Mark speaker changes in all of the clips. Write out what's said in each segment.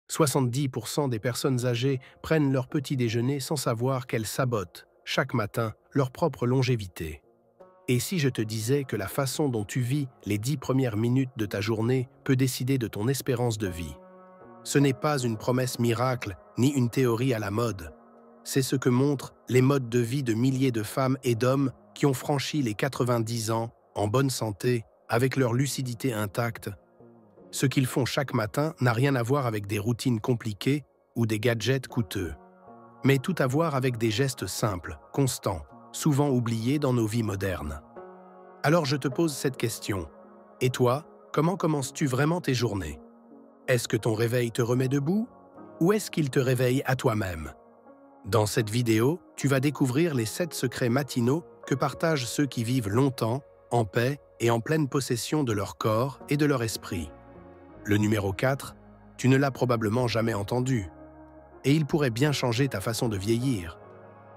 Speaker 1: 70% des personnes âgées prennent leur petit déjeuner sans savoir qu'elles sabotent, chaque matin, leur propre longévité. Et si je te disais que la façon dont tu vis les 10 premières minutes de ta journée peut décider de ton espérance de vie? Ce n'est pas une promesse miracle, ni une théorie à la mode. C'est ce que montrent les modes de vie de milliers de femmes et d'hommes qui ont franchi les 90 ans, en bonne santé, avec leur lucidité intacte. Ce qu'ils font chaque matin n'a rien à voir avec des routines compliquées ou des gadgets coûteux, mais tout à voir avec des gestes simples, constants, souvent oubliés dans nos vies modernes. Alors je te pose cette question. Et toi, comment commences-tu vraiment tes journées? Est-ce que ton réveil te remet debout? Ou est-ce qu'il te réveille à toi-même? Dans cette vidéo, tu vas découvrir les 7 secrets matinaux que partagent ceux qui vivent longtemps, en paix et en pleine possession de leur corps et de leur esprit. Le numéro 4, tu ne l'as probablement jamais entendu. Et il pourrait bien changer ta façon de vieillir.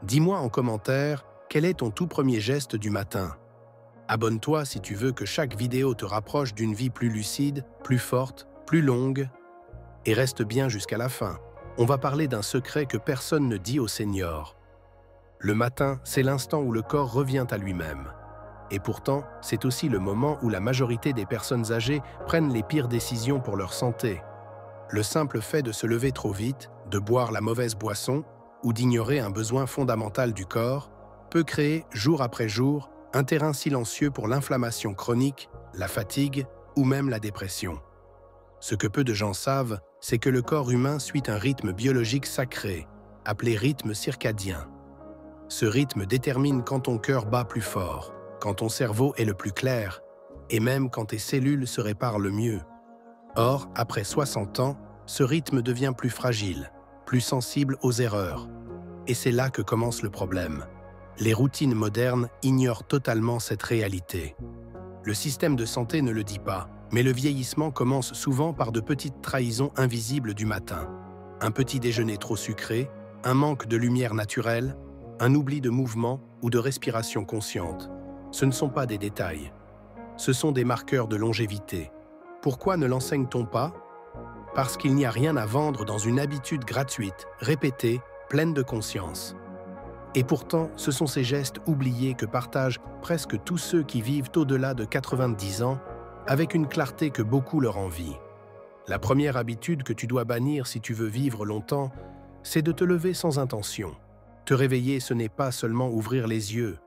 Speaker 1: Dis-moi en commentaire quel est ton tout premier geste du matin. Abonne-toi si tu veux que chaque vidéo te rapproche d'une vie plus lucide, plus forte, plus longue. Et reste bien jusqu'à la fin. On va parler d'un secret que personne ne dit aux seniors. Le matin, c'est l'instant où le corps revient à lui-même. Et pourtant, c'est aussi le moment où la majorité des personnes âgées prennent les pires décisions pour leur santé. Le simple fait de se lever trop vite, de boire la mauvaise boisson ou d'ignorer un besoin fondamental du corps peut créer, jour après jour, un terrain silencieux pour l'inflammation chronique, la fatigue ou même la dépression. Ce que peu de gens savent, c'est que le corps humain suit un rythme biologique sacré, appelé rythme circadien. Ce rythme détermine quand ton cœur bat plus fort, quand ton cerveau est le plus clair, et même quand tes cellules se réparent le mieux. Or, après 60 ans, ce rythme devient plus fragile, plus sensible aux erreurs. Et c'est là que commence le problème. Les routines modernes ignorent totalement cette réalité. Le système de santé ne le dit pas, mais le vieillissement commence souvent par de petites trahisons invisibles du matin. Un petit déjeuner trop sucré, un manque de lumière naturelle, un oubli de mouvement ou de respiration consciente. Ce ne sont pas des détails. Ce sont des marqueurs de longévité. Pourquoi ne l'enseigne-t-on pas? Parce qu'il n'y a rien à vendre dans une habitude gratuite, répétée, pleine de conscience. Et pourtant, ce sont ces gestes oubliés que partagent presque tous ceux qui vivent au-delà de 90 ans, avec une clarté que beaucoup leur envient. La première habitude que tu dois bannir si tu veux vivre longtemps, c'est de te lever sans intention. Te réveiller, ce n'est pas seulement ouvrir les yeux,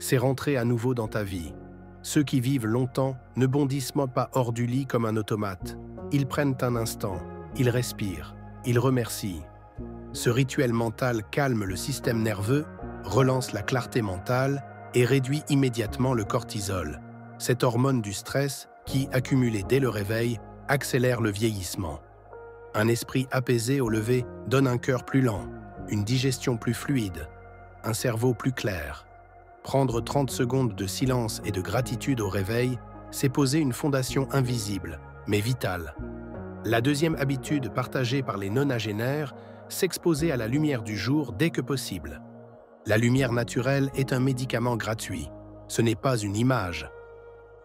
Speaker 1: c'est rentrer à nouveau dans ta vie. Ceux qui vivent longtemps ne bondissent pas hors du lit comme un automate. Ils prennent un instant, ils respirent, ils remercient. Ce rituel mental calme le système nerveux, relance la clarté mentale et réduit immédiatement le cortisol, cette hormone du stress qui, accumulée dès le réveil, accélère le vieillissement. Un esprit apaisé au lever donne un cœur plus lent, une digestion plus fluide, un cerveau plus clair. Prendre 30 secondes de silence et de gratitude au réveil, c'est poser une fondation invisible, mais vitale. La deuxième habitude partagée par les nonagénaires, s'exposer à la lumière du jour dès que possible. La lumière naturelle est un médicament gratuit. Ce n'est pas une image.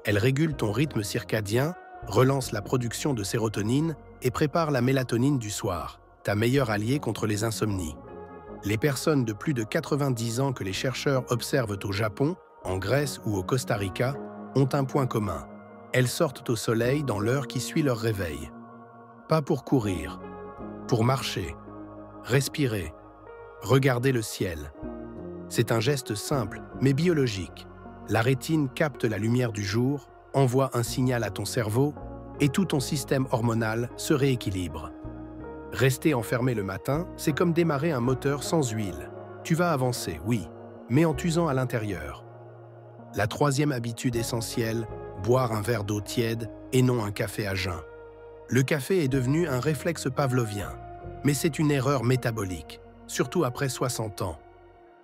Speaker 1: Elle régule ton rythme circadien, relance la production de sérotonine et prépare la mélatonine du soir, ta meilleure alliée contre les insomnies. Les personnes de plus de 90 ans que les chercheurs observent au Japon, en Grèce ou au Costa Rica ont un point commun. Elles sortent au soleil dans l'heure qui suit leur réveil. Pas pour courir, pour marcher, respirer, regarder le ciel. C'est un geste simple, mais biologique. La rétine capte la lumière du jour, envoie un signal à ton cerveau et tout ton système hormonal se rééquilibre. Rester enfermé le matin, c'est comme démarrer un moteur sans huile. Tu vas avancer, oui, mais en t'usant à l'intérieur. La troisième habitude essentielle, boire un verre d'eau tiède et non un café à jeun. Le café est devenu un réflexe pavlovien, mais c'est une erreur métabolique, surtout après 60 ans.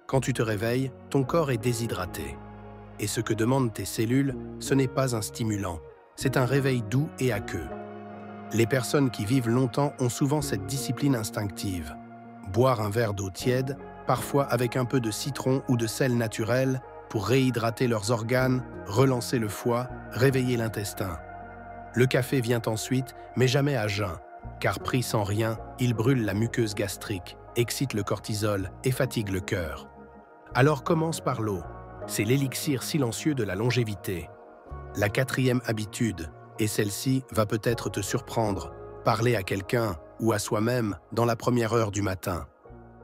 Speaker 1: Quand tu te réveilles, ton corps est déshydraté. Et ce que demandent tes cellules, ce n'est pas un stimulant, c'est un réveil doux et aqueux. Les personnes qui vivent longtemps ont souvent cette discipline instinctive. Boire un verre d'eau tiède, parfois avec un peu de citron ou de sel naturel, pour réhydrater leurs organes, relancer le foie, réveiller l'intestin. Le café vient ensuite, mais jamais à jeun, car pris sans rien, il brûle la muqueuse gastrique, excite le cortisol et fatigue le cœur. Alors commence par l'eau. C'est l'élixir silencieux de la longévité. La quatrième habitude, et celle-ci va peut-être te surprendre, parler à quelqu'un ou à soi-même dans la première heure du matin.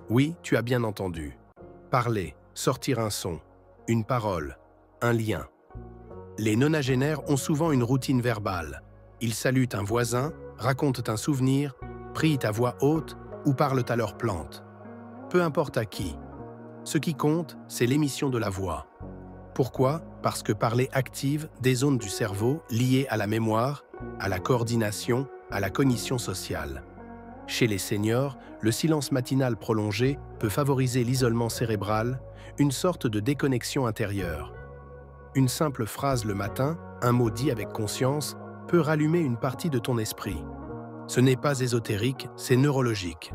Speaker 1: Oui, tu as bien entendu. Parler, sortir un son, une parole, un lien. Les nonagénaires ont souvent une routine verbale. Ils saluent un voisin, racontent un souvenir, prient à voix haute ou parlent à leurs plantes. Peu importe à qui. Ce qui compte, c'est l'émission de la voix. Pourquoi? Parce que parler active des zones du cerveau liées à la mémoire, à la coordination, à la cognition sociale. Chez les seniors, le silence matinal prolongé peut favoriser l'isolement cérébral, une sorte de déconnexion intérieure. Une simple phrase le matin, un mot dit avec conscience, peut rallumer une partie de ton esprit. Ce n'est pas ésotérique, c'est neurologique.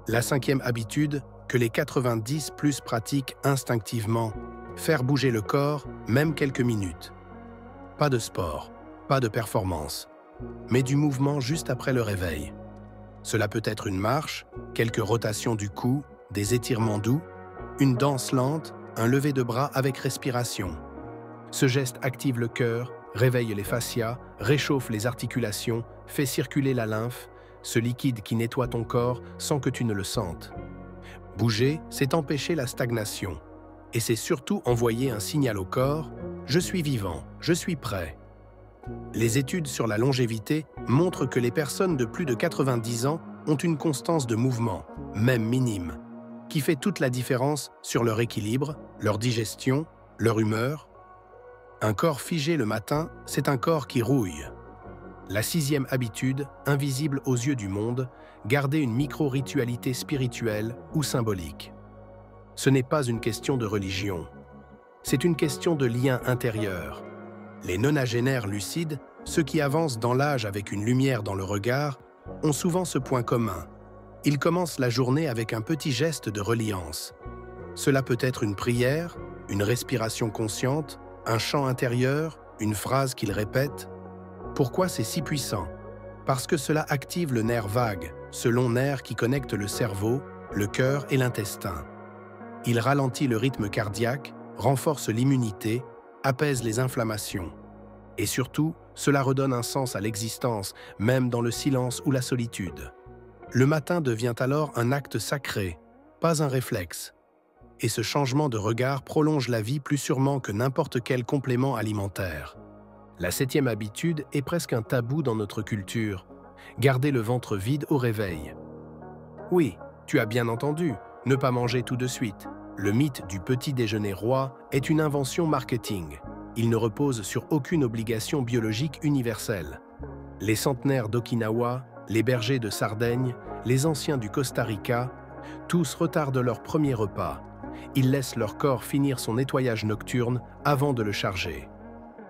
Speaker 1: La cinquième habitude, que les 90 plus pratiquent instinctivement, faire bouger le corps, même quelques minutes. Pas de sport, pas de performance, mais du mouvement juste après le réveil. Cela peut être une marche, quelques rotations du cou, des étirements doux, une danse lente, un lever de bras avec respiration. Ce geste active le cœur, réveille les fascias, réchauffe les articulations, fait circuler la lymphe, ce liquide qui nettoie ton corps sans que tu ne le sentes. Bouger, c'est empêcher la stagnation. Et c'est surtout envoyer un signal au corps « Je suis vivant, je suis prêt ». Les études sur la longévité montrent que les personnes de plus de 90 ans ont une constance de mouvement, même minime, qui fait toute la différence sur leur équilibre, leur digestion, leur humeur. Un corps figé le matin, c'est un corps qui rouille. La sixième habitude, invisible aux yeux du monde, garder une micro-ritualité spirituelle ou symbolique. Ce n'est pas une question de religion. C'est une question de lien intérieur. Les nonagénaires lucides, ceux qui avancent dans l'âge avec une lumière dans le regard, ont souvent ce point commun. Ils commencent la journée avec un petit geste de reliance. Cela peut être une prière, une respiration consciente, un chant intérieur, une phrase qu'ils répètent. Pourquoi c'est si puissant? Parce que cela active le nerf vague, ce long nerf qui connecte le cerveau, le cœur et l'intestin. Il ralentit le rythme cardiaque, renforce l'immunité, apaise les inflammations. Et surtout, cela redonne un sens à l'existence, même dans le silence ou la solitude. Le matin devient alors un acte sacré, pas un réflexe. Et ce changement de regard prolonge la vie plus sûrement que n'importe quel complément alimentaire. La septième habitude est presque un tabou dans notre culture. Garder le ventre vide au réveil. Oui, tu as bien entendu, ne pas manger tout de suite. Le mythe du petit déjeuner roi est une invention marketing. Il ne repose sur aucune obligation biologique universelle. Les centenaires d'Okinawa, les bergers de Sardaigne, les anciens du Costa Rica, tous retardent leur premier repas. Ils laissent leur corps finir son nettoyage nocturne avant de le charger.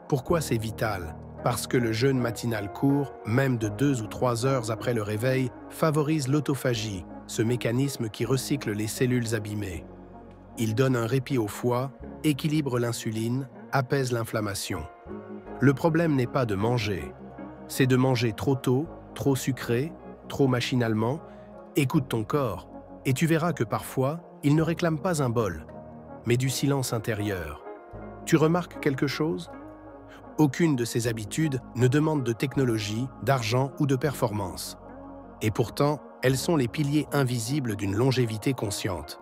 Speaker 1: Pourquoi c'est vital? Parce que le jeûne matinal court, même de 2 ou 3 heures après le réveil, favorise l'autophagie, ce mécanisme qui recycle les cellules abîmées. Il donne un répit au foie, équilibre l'insuline, apaise l'inflammation. Le problème n'est pas de manger, c'est de manger trop tôt, trop sucré, trop machinalement. Écoute ton corps, et tu verras que parfois, il ne réclame pas un bol, mais du silence intérieur. Tu remarques quelque chose? Aucune de ces habitudes ne demande de technologie, d'argent ou de performance. Et pourtant, elles sont les piliers invisibles d'une longévité consciente.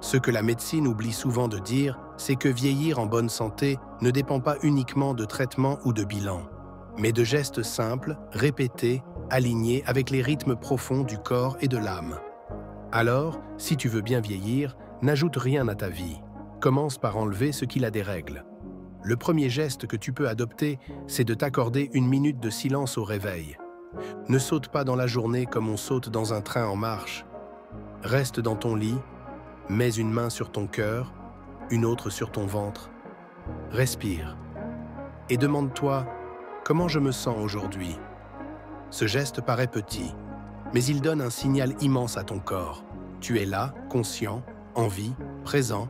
Speaker 1: Ce que la médecine oublie souvent de dire, c'est que vieillir en bonne santé ne dépend pas uniquement de traitements ou de bilans, mais de gestes simples, répétés, alignés avec les rythmes profonds du corps et de l'âme. Alors, si tu veux bien vieillir, n'ajoute rien à ta vie. Commence par enlever ce qui la dérègle. Le premier geste que tu peux adopter, c'est de t'accorder 1 minute de silence au réveil. Ne saute pas dans la journée comme on saute dans un train en marche. Reste dans ton lit, mets une main sur ton cœur, une autre sur ton ventre. Respire. Et demande-toi, comment je me sens aujourd'hui? Ce geste paraît petit, mais il donne un signal immense à ton corps. Tu es là, conscient, en vie, présent.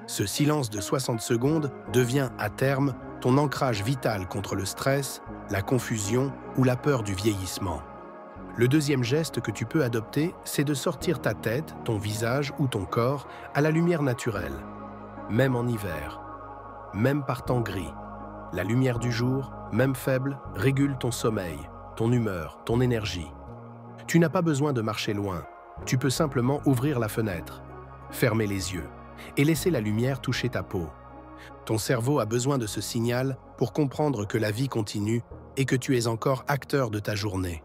Speaker 1: Ce silence de 60 secondes devient, à terme, ton ancrage vital contre le stress, la confusion ou la peur du vieillissement. Le deuxième geste que tu peux adopter, c'est de sortir ta tête, ton visage ou ton corps à la lumière naturelle, même en hiver, même par temps gris. La lumière du jour, même faible, régule ton sommeil, ton humeur, ton énergie. Tu n'as pas besoin de marcher loin. Tu peux simplement ouvrir la fenêtre, fermer les yeux et laisser la lumière toucher ta peau. Ton cerveau a besoin de ce signal pour comprendre que la vie continue et que tu es encore acteur de ta journée.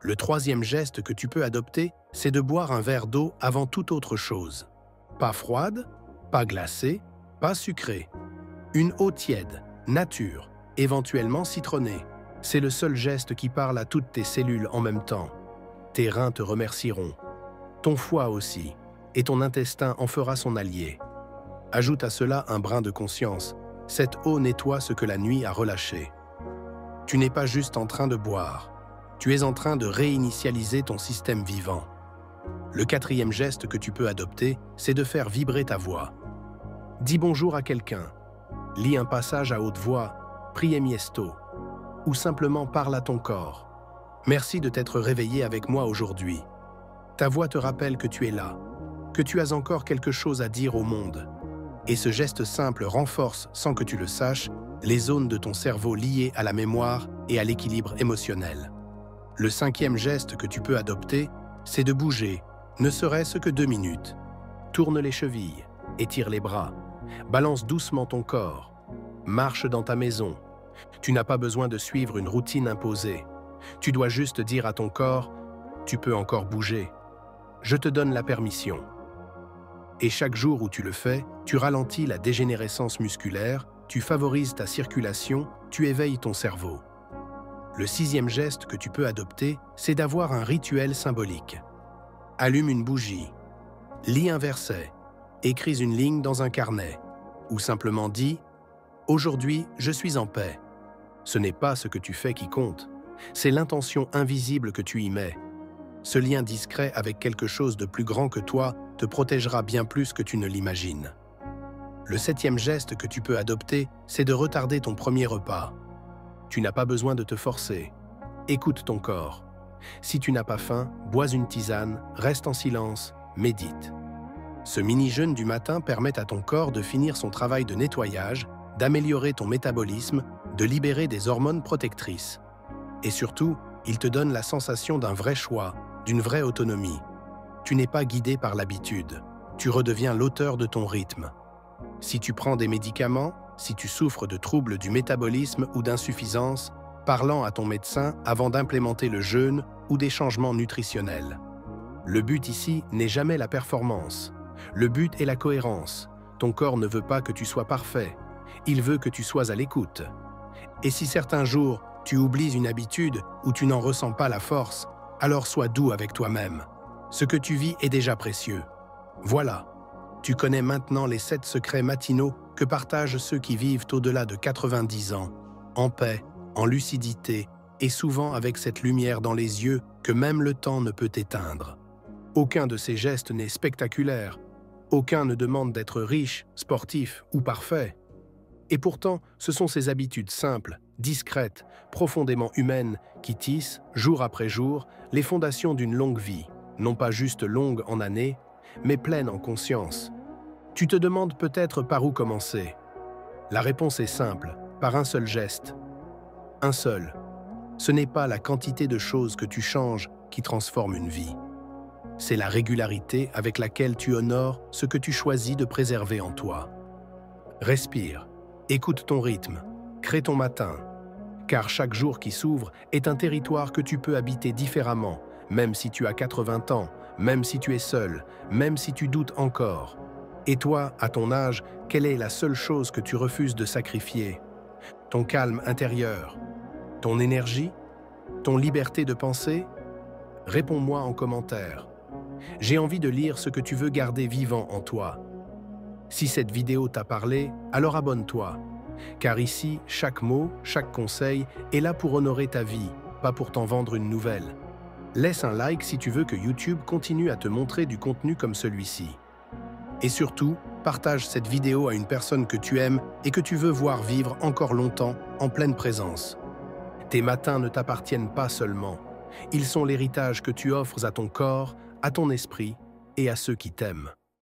Speaker 1: Le troisième geste que tu peux adopter, c'est de boire un verre d'eau avant toute autre chose. Pas froide, pas glacée, pas sucrée. Une eau tiède, nature, éventuellement citronnée. C'est le seul geste qui parle à toutes tes cellules en même temps. Tes reins te remercieront, ton foie aussi, et ton intestin en fera son allié. Ajoute à cela un brin de conscience. Cette eau nettoie ce que la nuit a relâché. Tu n'es pas juste en train de boire. Tu es en train de réinitialiser ton système vivant. Le quatrième geste que tu peux adopter, c'est de faire vibrer ta voix. Dis bonjour à quelqu'un. Lis un passage à haute voix, prie miesto, ou simplement parle à ton corps. Merci de t'être réveillé avec moi aujourd'hui. Ta voix te rappelle que tu es là, que tu as encore quelque chose à dire au monde. Et ce geste simple renforce, sans que tu le saches, les zones de ton cerveau liées à la mémoire et à l'équilibre émotionnel. Le cinquième geste que tu peux adopter, c'est de bouger, ne serait-ce que 2 minutes. Tourne les chevilles, étire les bras, balance doucement ton corps, marche dans ta maison. Tu n'as pas besoin de suivre une routine imposée. Tu dois juste dire à ton corps « Tu peux encore bouger. Je te donne la permission. » Et chaque jour où tu le fais, tu ralentis la dégénérescence musculaire, tu favorises ta circulation, tu éveilles ton cerveau. Le sixième geste que tu peux adopter, c'est d'avoir un rituel symbolique. Allume une bougie, lis un verset, écris une ligne dans un carnet, ou simplement dis « Aujourd'hui, je suis en paix ». Ce n'est pas ce que tu fais qui compte, c'est l'intention invisible que tu y mets. Ce lien discret avec quelque chose de plus grand que toi te protégera bien plus que tu ne l'imagines. Le septième geste que tu peux adopter, c'est de retarder ton premier repas. Tu n'as pas besoin de te forcer. Écoute ton corps. Si tu n'as pas faim, bois une tisane, reste en silence, médite. Ce mini-jeûne du matin permet à ton corps de finir son travail de nettoyage, d'améliorer ton métabolisme, de libérer des hormones protectrices. Et surtout, il te donne la sensation d'un vrai choix, d'une vraie autonomie. Tu n'es pas guidé par l'habitude. Tu redeviens l'auteur de ton rythme. Si tu prends des médicaments, si tu souffres de troubles du métabolisme ou d'insuffisance, parlant à ton médecin avant d'implémenter le jeûne ou des changements nutritionnels. Le but ici n'est jamais la performance. Le but est la cohérence. Ton corps ne veut pas que tu sois parfait. Il veut que tu sois à l'écoute. Et si certains jours, tu oublies une habitude ou tu n'en ressens pas la force, alors sois doux avec toi-même. Ce que tu vis est déjà précieux. Voilà, tu connais maintenant les 7 secrets matinaux que partagent ceux qui vivent au-delà de 90 ans, en paix, en lucidité et souvent avec cette lumière dans les yeux que même le temps ne peut éteindre. Aucun de ces gestes n'est spectaculaire. Aucun ne demande d'être riche, sportif ou parfait. Et pourtant, ce sont ces habitudes simples, discrètes, profondément humaines, qui tissent, jour après jour, les fondations d'une longue vie, non pas juste longue en années, mais pleine en conscience. Tu te demandes peut-être par où commencer. La réponse est simple, par un seul geste. Un seul. Ce n'est pas la quantité de choses que tu changes qui transforme une vie. C'est la régularité avec laquelle tu honores ce que tu choisis de préserver en toi. Respire. Écoute ton rythme, crée ton matin, car chaque jour qui s'ouvre est un territoire que tu peux habiter différemment, même si tu as 80 ans, même si tu es seul, même si tu doutes encore. Et toi, à ton âge, quelle est la seule chose que tu refuses de sacrifier? Ton calme intérieur, ton énergie, ton liberté de penser? Réponds-moi en commentaire. J'ai envie de lire ce que tu veux garder vivant en toi. Si cette vidéo t'a parlé, alors abonne-toi. Car ici, chaque mot, chaque conseil est là pour honorer ta vie, pas pour t'en vendre une nouvelle. Laisse un like si tu veux que YouTube continue à te montrer du contenu comme celui-ci. Et surtout, partage cette vidéo à une personne que tu aimes et que tu veux voir vivre encore longtemps en pleine présence. Tes matins ne t'appartiennent pas seulement. Ils sont l'héritage que tu offres à ton corps, à ton esprit et à ceux qui t'aiment.